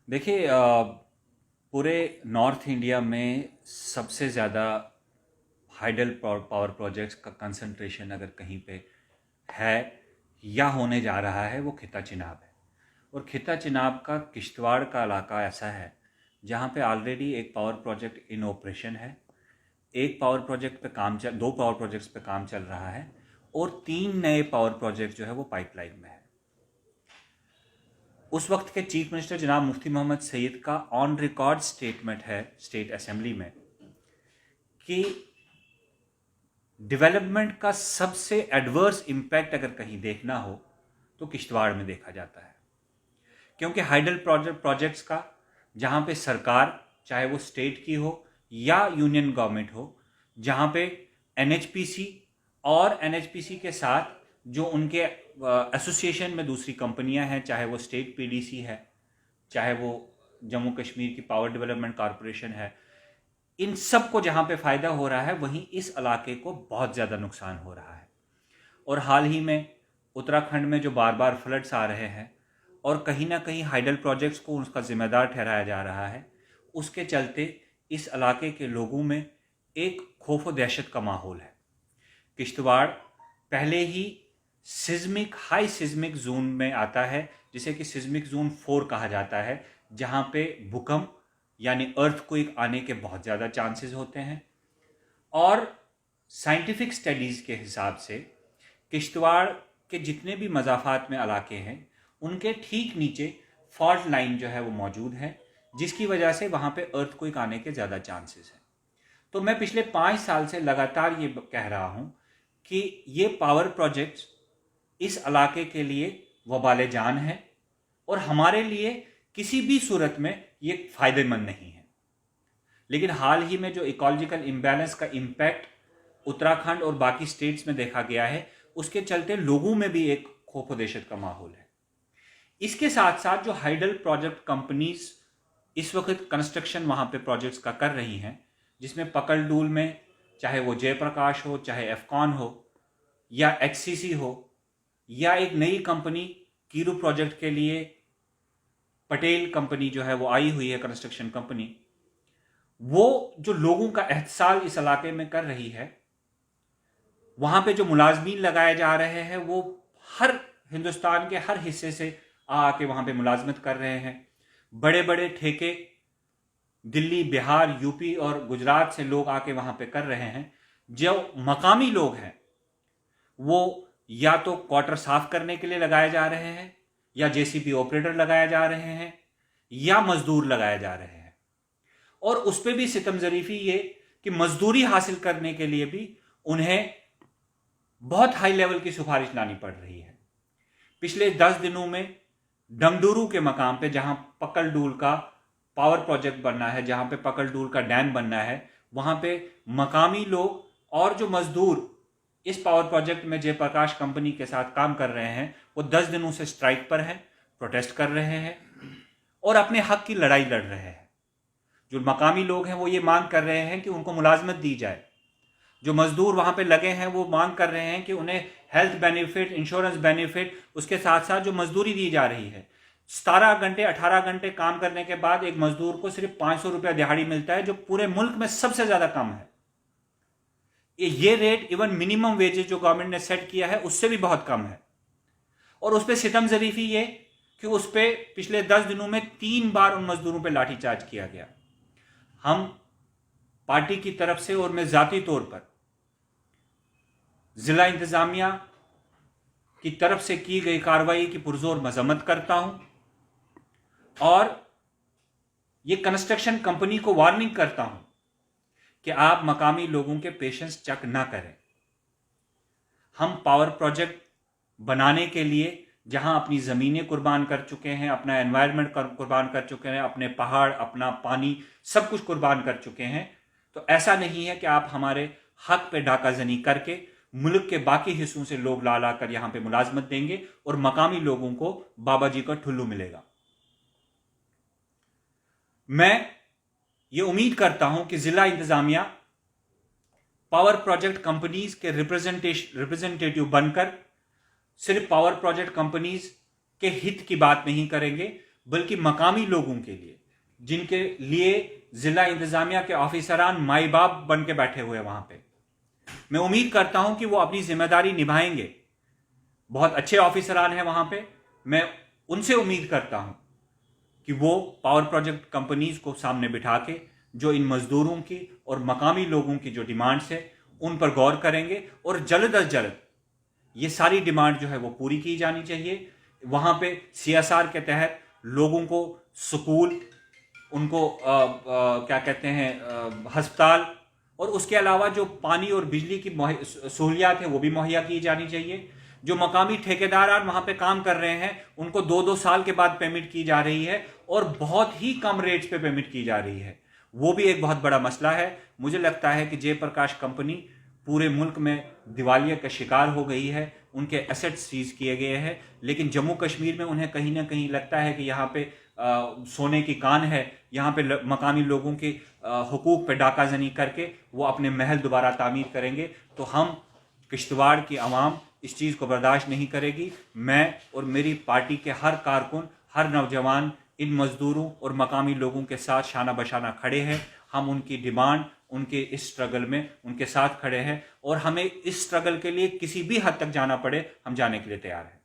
देखिए, पूरे north India में सबसे ज़्यादा हाइडल पावर प्रोजेक्ट्स का कंसंट्रेशन अगर कहीं पे है या होने जा रहा है, वो खिता चिनाब है। और खिता चिनाब का किश्तवाड़ का इलाका ऐसा है जहाँ पे ऑलरेडी एक पावर प्रोजेक्ट इन ऑपरेशन है। एक पावर प्रोजेक्ट पे काम चल दो पावर प्रोजेक्ट्स पे काम चल रहा है और 3 नए पावर प्रोजेक्ट जो है वो पाइपलाइन में है। उस वक्त के चीफ मिनिस्टर जनाब मुफ्ती मोहम्मद सईद का ऑन रिकॉर्ड स्टेटमेंट है स्टेट असेंबली में कि डेवलपमेंट का सबसे एडवर्स इम्पैक्ट अगर कहीं देखना हो तो किश्तवाड़ में देखा जाता है। क्योंकि हाइडल प्रोजेक्ट्स का जहाँ पे सरकार, चाहे वो स्टेट की हो या यूनियन गवर्नमेंट हो, जहाँ पे एनएचपीसी और एनएचपीसी के साथ जो उनके एसोसिएशन में दूसरी कंपनियां हैं, चाहे वो स्टेट पीडीसी है, चाहे वो जम्मू कश्मीर की पावर डेवलपमेंट कॉरपोरेशन है, इन सब को जहाँ पे फ़ायदा हो रहा है वहीं इस इलाके को बहुत ज़्यादा नुकसान हो रहा है। और हाल ही में उत्तराखंड में जो बार बार फ्लड्स आ रहे हैं और कहीं ना कहीं हाइडल प्रोजेक्ट्स को उसका जिम्मेदार ठहराया जा रहा है, उसके चलते इस इलाके के लोगों में एक खौफ व दहशत का माहौल है। किश्तवाड़ पहले ही हाई सिज्मिक जोन में आता है, जिसे कि सिज्मिक जोन 4 कहा जाता है, जहाँ पे भूकंप यानी अर्थक्वेक आने के बहुत ज़्यादा चांसेस होते हैं। और साइंटिफिक स्टडीज़ के हिसाब से किश्तवाड़ के जितने भी मज़ाफ़ात में इलाके हैं, उनके ठीक नीचे फॉल्ट लाइन जो है वो मौजूद है, जिसकी वजह से वहाँ पे अर्थक्वेक आने के ज़्यादा चांसेस हैं। तो मैं पिछले 5 साल से लगातार ये कह रहा हूँ कि ये पावर प्रोजेक्ट्स इस इलाके के लिए वबाले जान है और हमारे लिए किसी भी सूरत में ये फ़ायदेमंद नहीं है। लेकिन हाल ही में जो इकोलॉजिकल इम्बैलेंस का इम्पैक्ट उत्तराखंड और बाकी स्टेट्स में देखा गया है, उसके चलते लोगों में भी एक खौफ व दहशत का माहौल है। इसके साथ साथ जो हाइडल प्रोजेक्ट कंपनीज इस वक्त कंस्ट्रक्शन वहाँ पे प्रोजेक्ट्स का कर रही हैं, जिसमें पकलडूल में चाहे वो जयप्रकाश हो, चाहे एफकॉन हो या एचसीसी हो, या एक नई कंपनी कीरू प्रोजेक्ट के लिए पटेल कंपनी जो है वो आई हुई है, कंस्ट्रक्शन कंपनी, वो जो लोगों का एहतसाल इस इलाके में कर रही है, वहां पे जो मुलाजमीन लगाए जा रहे हैं वो हर हिंदुस्तान के हर हिस्से से आके वहां पे मुलाजमत कर रहे हैं। बड़े बड़े ठेके दिल्ली, बिहार, यूपी और गुजरात से लोग आके वहां पे कर रहे हैं। जो मकामी लोग हैं वो या तो क्वार्टर साफ करने के लिए लगाए जा रहे हैं, या जेसीबी ऑपरेटर लगाए जा रहे हैं, या मजदूर लगाए जा रहे हैं। और उस पर भी सितम जरीफी ये कि मजदूरी हासिल करने के लिए भी उन्हें बहुत हाई लेवल की सिफारिश लानी पड़ रही है। पिछले 10 दिनों में डंगडूरू के मकाम पे, जहां पकलडूल का पावर प्रोजेक्ट बनना है, जहां पे पकलडूल का डैम बनना है, वहां पे मकामी लोग और जो मजदूर इस पावर प्रोजेक्ट में जयप्रकाश कंपनी के साथ काम कर रहे हैं, वो 10 दिनों से स्ट्राइक पर हैं, प्रोटेस्ट कर रहे हैं और अपने हक की लड़ाई लड़ रहे हैं। जो मकामी लोग हैं वो ये मांग कर रहे हैं कि उनको मुलाजमत दी जाए। जो मजदूर वहां पे लगे हैं वो मांग कर रहे हैं कि उन्हें हेल्थ बेनिफिट, इंश्योरेंस बेनिफिट, उसके साथ साथ जो मजदूरी दी जा रही है, 17 घंटे 18 घंटे काम करने के बाद एक मजदूर को सिर्फ 500 रुपया दिहाड़ी मिलता है, जो पूरे मुल्क में सबसे ज्यादा कम है। ये रेट इवन मिनिमम वेजेस जो गवर्नमेंट ने सेट किया है उससे भी बहुत कम है। और उस पर सितम जरीफी ये कि उस पर पिछले 10 दिनों में 3 बार उन मजदूरों पर लाठीचार्ज किया गया। हम पार्टी की तरफ से और मैं जाती तौर पर जिला इंतजामिया की तरफ से की गई कार्रवाई की पुरजोर मजम्मत करता हूं और ये कंस्ट्रक्शन कंपनी को वार्निंग करता हूं कि आप मकामी लोगों के पेशेंस चेक ना करें। हम पावर प्रोजेक्ट बनाने के लिए जहां अपनी ज़मीनें कुर्बान कर चुके हैं, अपना एनवायरनमेंट कुर्बान कर चुके हैं, अपने पहाड़, अपना पानी, सब कुछ कुर्बान कर चुके हैं, तो ऐसा नहीं है कि आप हमारे हक पे डाकाजनी करके मुल्क के बाकी हिस्सों से लोग ला ला कर यहां पे मुलाजमत देंगे और मकामी लोगों को बाबा जी का ठुल्लू मिलेगा। मैं ये उम्मीद करता हूं कि जिला इंतजामिया पावर प्रोजेक्ट कंपनीज के रिप्रेजेंटेटिव बनकर सिर्फ पावर प्रोजेक्ट कंपनीज के हित की बात नहीं करेंगे, बल्कि मकामी लोगों के लिए, जिनके लिए जिला इंतजामिया के ऑफिसरान माई बाप बन के बैठे हुए वहां पे। मैं उम्मीद करता हूं कि वो अपनी जिम्मेदारी निभाएंगे। बहुत अच्छे ऑफिसरान हैं वहां पे। मैं उनसे उम्मीद करता हूं कि वो पावर प्रोजेक्ट कंपनीज को सामने बिठा के जो इन मजदूरों की और मकामी लोगों की जो डिमांड्स है उन पर गौर करेंगे और जल्द अज जल्द ये सारी डिमांड जो है वो पूरी की जानी चाहिए। वहां पे CSR के तहत लोगों को स्कूल, उनको क्या कहते हैं, अस्पताल, और उसके अलावा जो पानी और बिजली की सहूलियात है वो भी मुहैया की जानी चाहिए। जो मकामी ठेकेदार वहां पे काम कर रहे हैं उनको 2-2 साल के बाद पेमेंट की जा रही है और बहुत ही कम रेट्स पे पेमेंट की जा रही है। वो भी एक बहुत बड़ा मसला है। मुझे लगता है कि जयप्रकाश कंपनी पूरे मुल्क में दिवालिया का शिकार हो गई है, उनके एसेट्स सीज किए गए हैं, लेकिन जम्मू कश्मीर में उन्हें कहीं ना कहीं लगता है कि यहाँ पे सोने की कान है, यहाँ पे मकामी लोगों के हुकूक पे डाकाजनी करके वो अपने महल दोबारा तामीर करेंगे। तो हम किश्तवाड़ की आवाम इस चीज़ को बर्दाश्त नहीं करेगी। मैं और मेरी पार्टी के हर कारकुन, हर नौजवान इन मजदूरों और मकामी लोगों के साथ शाना बशाना खड़े हैं। हम उनकी डिमांड, उनके इस स्ट्रगल में उनके साथ खड़े हैं और हमें इस स्ट्रगल के लिए किसी भी हद तक जाना पड़े हम जाने के लिए तैयार हैं।